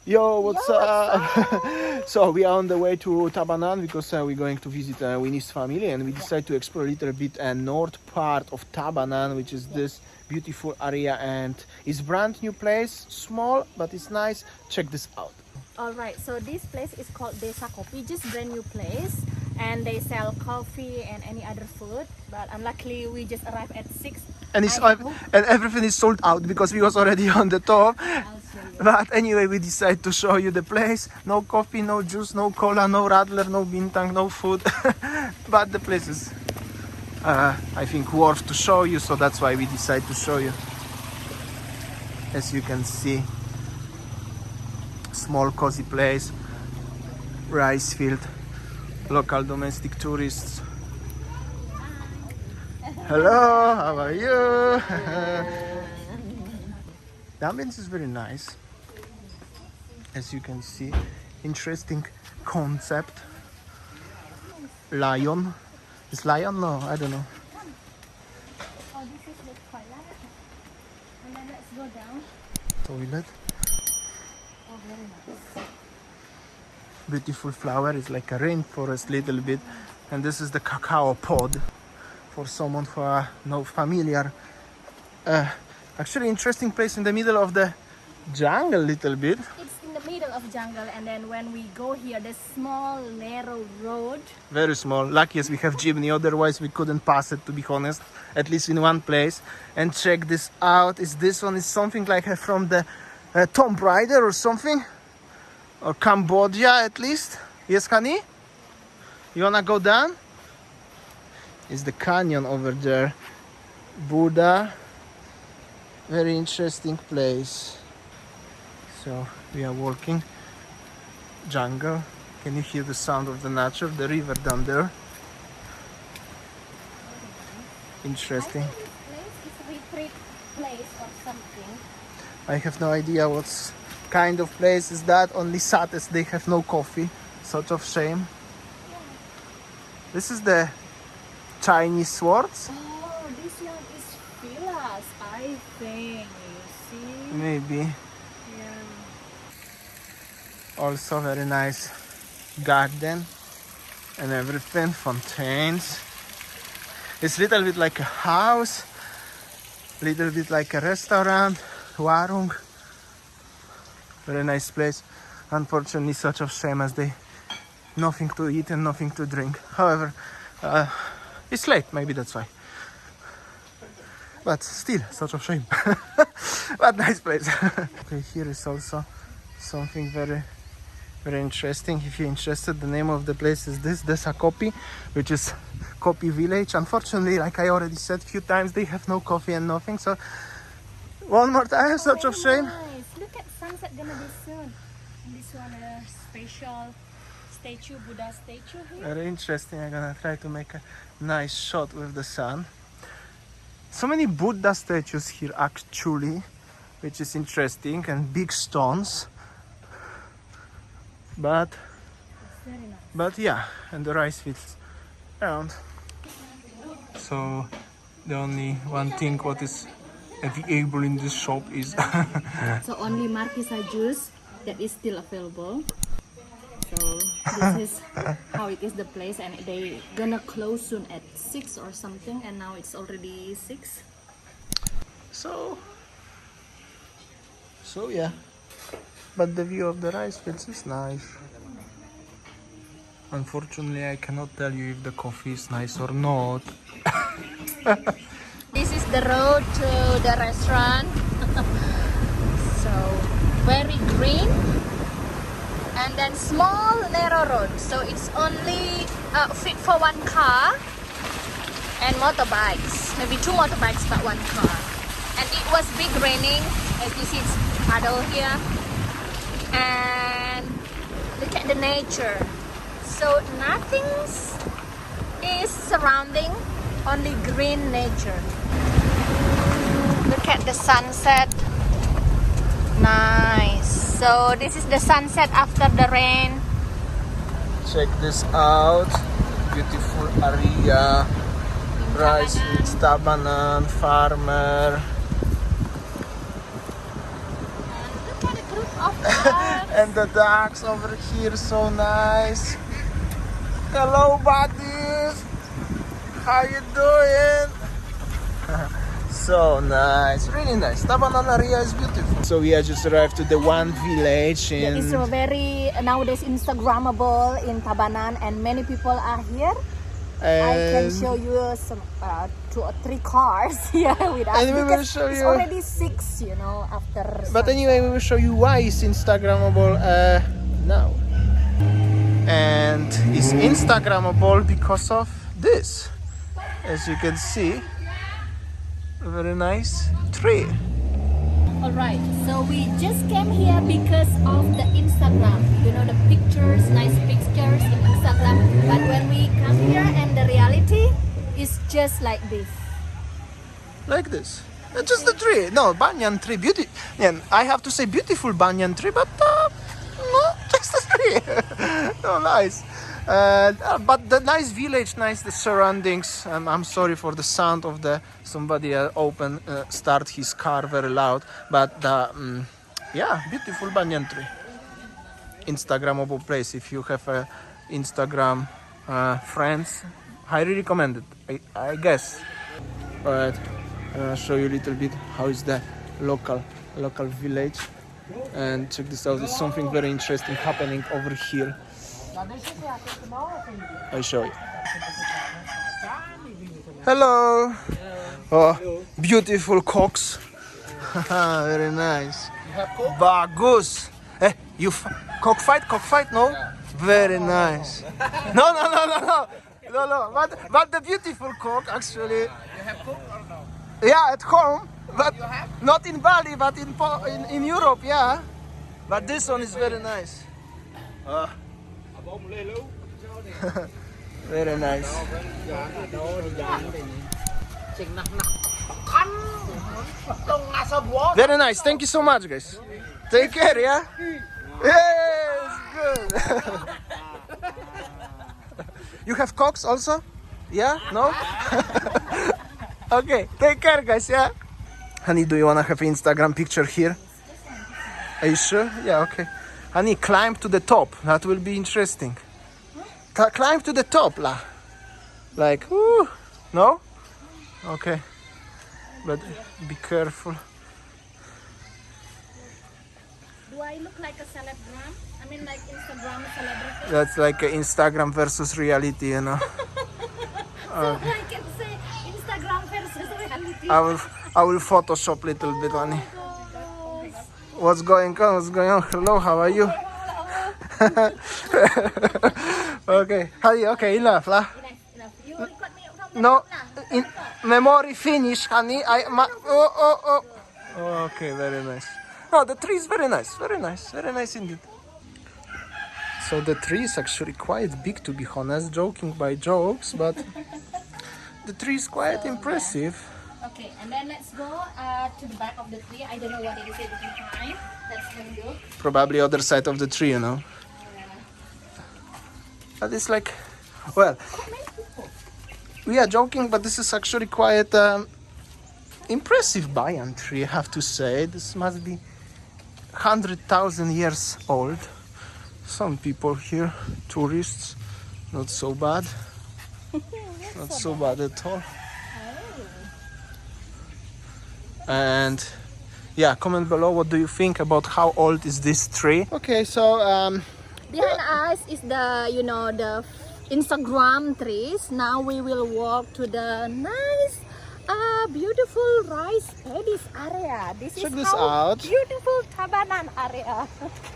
Yo, what's up? So we are on the way to Tabanan because we're going to visit Winnie's family, and we decided to explore a little bit north part of Tabanan, which is this beautiful area, and it's brand new place, small but it's nice. Check this out. Alright, so this place is called Desakopi, just brand new place, and they sell coffee and any other food, but unluckily we just arrived at 6. And and everything is sold out because we was already on the top. But anyway, we decided to show you the place. No coffee, no juice, no cola, no radler, no bintang, no food. But the place is, I think, worth to show you. So that's why we decided to show you. As you can see, small cozy place, rice field, local domestic tourists. Hello, how are you? The ambience is very nice. As you can see, interesting concept. Lion. Is lion? No, I don't know. Oh, this is the toilet. And then let's go down. Toilet. Oh, very nice. Beautiful flower. It's like a rainforest little bit. And this is the cacao pod for someone who are not familiar. Actually interesting place in the middle of the jungle little bit. It's in the middle of jungle, and then when we go here, the small narrow road. Very small. Luckiest we have jeepney, otherwise we couldn't pass it, to be honest, at least in one place. And check this out. Is this one is something like from the Tomb Raider or something, or Cambodia at least. Yes, honey, you wanna go down? Is the canyon over there. Buddha. Very interesting place. So we are walking jungle. Can you hear the sound of the nature? The river down there. Interesting. I think this place is a retreat place or something. I have no idea what kind of place is that. Only sad as they have no coffee. Sort of shame. This is the Chinese swords. Oh, this one is villas, I think. You see? Maybe. Yeah. Also very nice garden and everything. Fontaines. It's little bit like a house, little bit like a restaurant. Warung. Very nice place. Unfortunately, such a shame as they nothing to eat and nothing to drink. However, it's late, maybe that's why. But still, such a shame. But nice place. Okay, here is also something very, very interesting. If you're interested, the name of the place is this, Desakopi, which is coffee village. Unfortunately, like I already said a few times, they have no coffee and nothing. So one more time, such a shame. Nice. Look at sunset gonna be soon. And this one a special statue, Buddha statue here. Very interesting. I'm gonna try to make a nice shot with the sun. So many Buddha statues here actually, which is interesting, and big stones. But It's very nice. But yeah, and the rice fields around. So the only one thing what is available in this shop is So only marquesa juice that is still available. So this is how it is the place, and they gonna close soon at 6 or something, and now it's already 6. so yeah. But the view of the rice fields is nice. Unfortunately, I cannot tell you if the coffee is nice or not. This is the road to the restaurant. So very green, and then small narrow road, so it's only fit for one car and motorbikes, maybe 2 motorbikes but 1 car. And it was big raining, as you see it's puddle here. And look at the nature, so nothing is surrounding, only green nature. Look at the sunset. Nice. So this is the sunset after the rain. Check this out. Beautiful area. Rice fields, Tabanan, farmer. And look at the group of cars. And the ducks over here, so nice. Hello, buddies. How you doing? So nice, really nice. Tabanan area is beautiful. So we have just arrived to the one village in. It's very nowadays Instagrammable in Tabanan, and many people are here. I can show you some 2 or 3 cars here with us. And we will because show it's you. already 6, you know, after. But sunset. anyway, we will show you why it's Instagrammable now. And it's Instagrammable because of this. As you can see, a very nice tree. Alright, so we just came here because of the Instagram. You know, the pictures, nice pictures in Instagram. But when we come here and the reality is just like this. Like this. Just the tree. No, banyan tree. Beauty. Yeah, I have to say beautiful banyan tree, but no, just the tree. No, nice. But the nice village, nice the surroundings. I'm sorry for the sound of the somebody start his car very loud. But the yeah, beautiful banyan tree. Instagrammable place. If you have Instagram friends, highly recommend it. I guess. Alright, I'll show you a little bit how is the local village. And check this out. There's something very interesting happening over here. I show you. Hello. Oh, beautiful cocks. Very nice. Bagus. Eh, you cockfight? No. Very nice. No. But the beautiful cock actually. You have cook or no? Yeah, at home, but You have? not in Bali, but in Europe, yeah. But this one is very nice. Very nice. Very nice. Thank you so much, guys. Take care, yeah. Yes, good. You have cocks also? Yeah? No? Okay, take care, guys, yeah? Honey, do you wanna have Instagram picture here? Are you sure? Yeah, okay. Honey, climb to the top. That will be interesting. Climb to the top, lah. Like, whoo. No? Okay. But be careful. Do I look like a celebgram? I mean, like Instagram celebrity? That's like a Instagram versus reality, you know. So I can say Instagram versus reality. I will Photoshop little bit, honey. What's going on? Hello, how are you? Okay, honey, okay, enough, lah. Enough. You record me from the No, top lah. in memory finish, honey. Oh. Okay, very nice. No, the tree is very nice indeed. So the tree is actually quite big, to be honest. Joking by jokes, but the tree is quite impressive. Okay, and then let's go to the back of the tree. I don't know what it is behind. Let's have a look. Probably other side of the tree, you know. But it's like, well, we are joking, but this is actually quite impressive banyan tree, I have to say. This must be 100,000 years old. Some people here, tourists, not so bad. Not so bad at all. And yeah, comment below what do you think about how old is this tree. Okay, so Behind us is the, you know, the Instagram trees. Now we will walk to the nice, beautiful rice paddies area. Check is this how out. beautiful Tabanan area.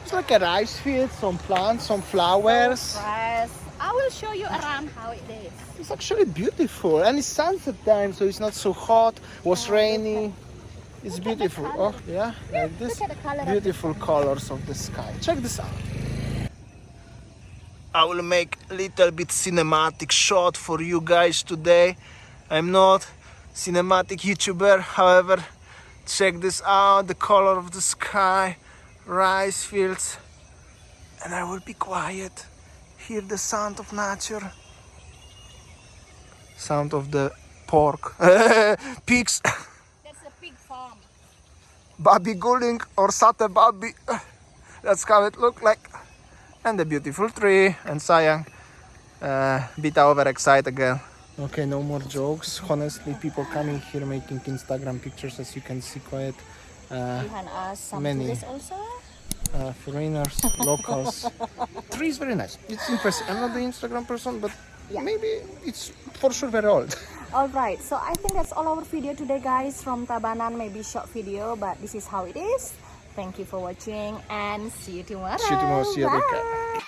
it's like a rice field, some plants, some flowers. Yes, I will show you around how it is. It's actually beautiful, and it's sunset time, so it's not so hot. Was rainy. It's beautiful. Oh yeah, like this. Look at the color of Beautiful colors of the sky. Check this out. I will make a little bit cinematic shot for you guys today. I'm not cinematic YouTuber, however, check this out, the color of the sky, rice fields, and I will be quiet, hear the sound of nature, sound of the pork, pigs, That's a pig farm. babi guling or sate babi. That's how it looked like. And the beautiful tree. And sayang, bit overexcited again. Okay, no more jokes. Honestly, people coming here making Instagram pictures, as you can see, quite Behind us, some many. tourists also. Foreigners, locals. Tree is very nice. It's impressive. I'm not the Instagram person, but maybe it's for sure very old. Alright, so I think that's all our video today, guys, from Tabanan. Maybe short video, but this is how it is. Thank you for watching and see you tomorrow. See you tomorrow. See you Bye. later.